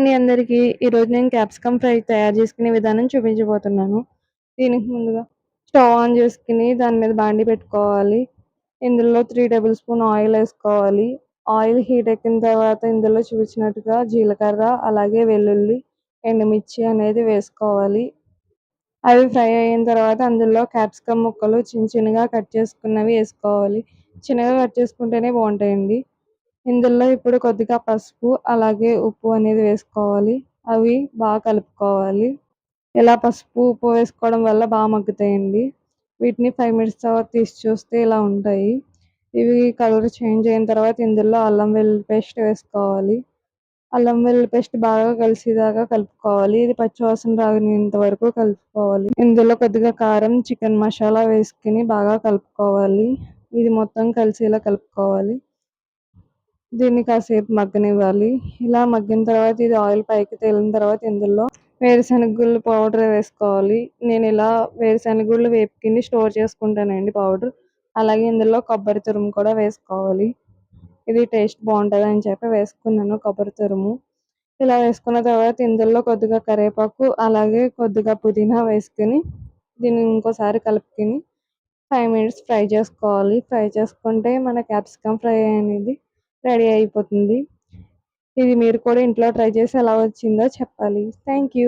అండి అందరికీ. ఈరోజు నేను క్యాప్సికమ్ ఫ్రై తయారు చేసుకునే విధానం చూపించబోతున్నాను. దీనికి ముందుగా స్టవ్ ఆన్ చేసుకుని దాని మీద బాండీ పెట్టుకోవాలి. ఇందులో 3 టేబుల్ స్పూన్ ఆయిల్ వేసుకోవాలి. ఆయిల్ హీట్ ఎక్కిన తర్వాత ఇందులో చూపించినట్టుగా జీలకర్ర, అలాగే వెల్లుల్లి, ఎండుమిర్చి అనేది వేసుకోవాలి. అవి ఫ్రై అయిన తర్వాత అందులో క్యాప్సికమ్ ముక్కలు చిన్నగా కట్ చేసుకున్నవి వేసుకోవాలి. చిన్నగా కట్ చేసుకుంటేనే బాగుంటాయండి. ఇందులో ఇప్పుడు కొద్దిగా పసుపు, అలాగే ఉప్పు అనేది వేసుకోవాలి. అవి బాగా కలుపుకోవాలి. ఇలా పసుపు, ఉప్పు వేసుకోవడం వల్ల బాగా మగ్గుతాయండి. వీటిని 5 మినిట్స్ తర్వాత తీసి చూస్తే ఇలా ఉంటాయి. ఇవి కలర్ చేంజ్ అయిన తర్వాత ఇందులో అల్లం వెల్లుల్లి పేస్ట్ వేసుకోవాలి. అల్లం వెల్లుల్లి పేస్ట్ బాగా కలిసేదాకా కలుపుకోవాలి. ఇది పచ్చివాసన రానింత వరకు కలుపుకోవాలి. ఇందులో కొద్దిగా కారం, చికెన్ మసాలా వేసుకుని బాగా కలుపుకోవాలి. ఇది మొత్తం కలిసేలా కలుపుకోవాలి. దీన్ని కాసేపు మగ్గనివ్వాలి. ఇలా మగ్గిన తర్వాత ఇది ఆయిల్ పైకి తేలిన తర్వాత ఇందులో వేరుశనగ గుళ్ళు పౌడర్ వేసుకోవాలి. నేను ఇలా వేరుశనగ గుళ్ళు వేపుకుని స్టోర్ చేసుకుంటానండి పౌడర్. అలాగే ఇందులో కొబ్బరి తురుము కూడా వేసుకోవాలి. ఇది టేస్ట్ బాగుంటుంది అని చెప్పి వేసుకున్నాను కొబ్బరి తురుము. ఇలా వేసుకున్న తర్వాత ఇందులో కొద్దిగా కరివేపాకు, అలాగే కొద్దిగా పుదీనా వేసుకుని దీన్ని ఇంకోసారి కలుపుకుని 5 మినిట్స్ ఫ్రై చేసుకోవాలి. ఫ్రై చేసుకుంటే మన క్యాప్సికమ్ ఫ్రై అనేది రెడీ అయిపోతుంది. ఇది మీరు కూడా ఇంట్లో ట్రై చేసి ఎలా వచ్చిందో చెప్పాలి. Thank you.